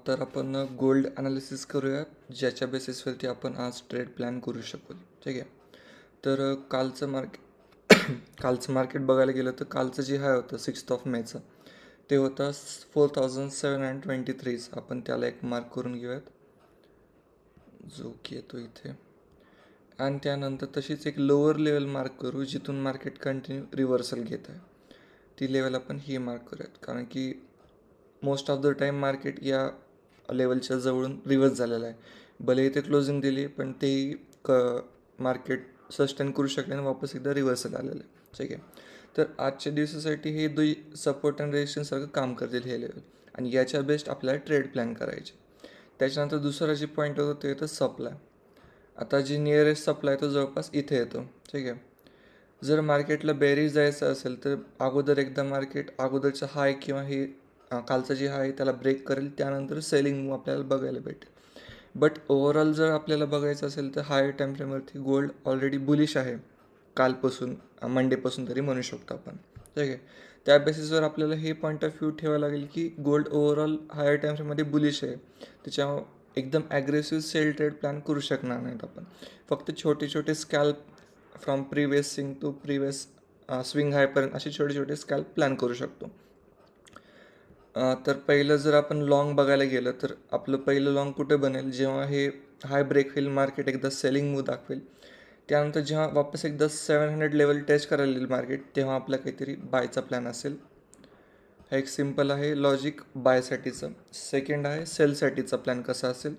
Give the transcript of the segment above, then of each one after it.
तर आपण gold analysis करूयात, ज्याच्या बेसिसवरती आपण आज ट्रेड प्लॅन करू शकू. ठीक आहे. तर कालचं मार्केट बघायला गेलं तर कालचं जे हाय होतं 6 मेचं, ते होतं 4723. आपण त्याला एक मार्क करून घेऊयात, जो की येतो इथे. आणि त्यानंतर तशीच एक लोअर लेवल मार्क करू, जिथून मार्केट कंटिन्यू रिव्हर्सल घेत आहे. ती लेवल आपण ही मार्क करूयात, कारण की most of the time market या लेवलच्या जवळून रिव्हर्स झालेलं आहे. भले इथे क्लोजिंग दिली, पण तेही मार्केट सस्टेन करू शकले आणि वापस एकदा रिव्हर्सल आलेलं आहे. ठीक आहे. तर आजच्या दिवसासाठी हे दुई सपोर्ट अँड रेजिस्टन्ससारखं काम करतील हे लेवल, आणि याच्या बेस्ट आपल्याला ट्रेड प्लॅन करायचे. त्याच्यानंतर दुसरा जे पॉईंट होतो ते येतं सप्लाय. आता जी नियरेस्ट सप्लाय तो जवळपास इथे येतो. ठीक आहे. जर मार्केटला बेरीज जायचं असेल तर अगोदर एकदा मार्केट अगोदरचं हाय किंवा हे कालचं जे हाय त्याला ब्रेक करेल, त्यानंतर सेलिंग मूव आपल्याला बघायला भेटेल. बट ओव्हरऑल जर आपल्याला बघायचं असेल तर हायर टाईम फ्रेमवरती गोल्ड ऑलरेडी बुलिश आहे, कालपासून मंडेपासून तरी म्हणू शकतो आपण. ठीक आहे. त्या बेसिसवर आपल्याला हे पॉईंट ऑफ व्ह्यू ठेवावं लागेल की गोल्ड ओव्हरऑल हायर टाईम फ्रेममध्ये बुलिश आहे. त्याच्या एकदम ॲग्रेसिव्ह सेल ट्रेड प्लॅन करू शकणार नाहीत आपण. फक्त छोटे छोटे scalp from previous swing to previous swing हायपर्यंत असे छोटे छोटे स्कॅल्प प्लॅन करू शकतो. तर पहिलं जर आपण लाँग बघायला गेलं तर आपलं पहिलं लाँग कुठे बनेल, जेव्हा हे हाय ब्रेक होईल, मार्केट एकदा सेलिंग मूव दाखवेल, त्यानंतर जेव्हा वापस एकदा 700 लेवल टेस्ट करायला येईल मार्केट, तेव्हा आपला काहीतरी बायचा प्लॅन असेल. हा एक सिम्पल आहे लॉजिक बायसाठीचं. सेकंड आहे सेलसाठीचा प्लॅन कसा असेल.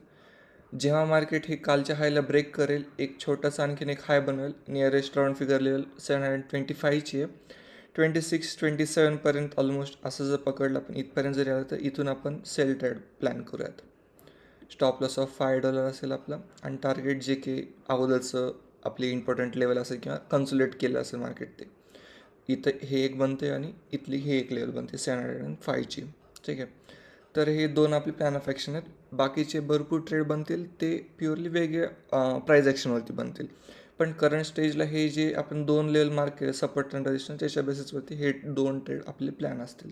जेव्हा मार्केट हे कालच्या हायला ब्रेक करेल, एक छोटासा आणखीन एक हाय बनवेल, नियरेस्ट राऊंड फिगर लेवल 725ची आहे. 26-27पर्यंत ऑलमोस्ट असं जर पकडलं आपण, इथपर्यंत जरी आलं तर इथून आपण सेल ट्रेड प्लॅन करूयात. स्टॉप लॉस ऑफ $5 असेल आपला, आणि टार्गेट जे की अगोदरचं आपली इम्पॉर्टंट लेवल असेल किंवा कन्सुलेट केलं असेल मार्केट, ते इथं हे एक बनते आणि इथली हे एक लेवल बनते 705ची. ठीक आहे. तर हे दोन आपले प्लॅन ऑफ ॲक्शन आहेत. बाकीचे भरपूर ट्रेड बनतील ते प्युअरली वेगळ्या प्राईज ॲक्शनवरती बनतील. पण करंट स्टेजला हे जे आपण दोन लेवल मार्क केले, सपोर्ट अँड रेजिस्टन्स, त्याच्या बेसिसवरती हे दोन ट्रेड आपले प्लॅन असतील.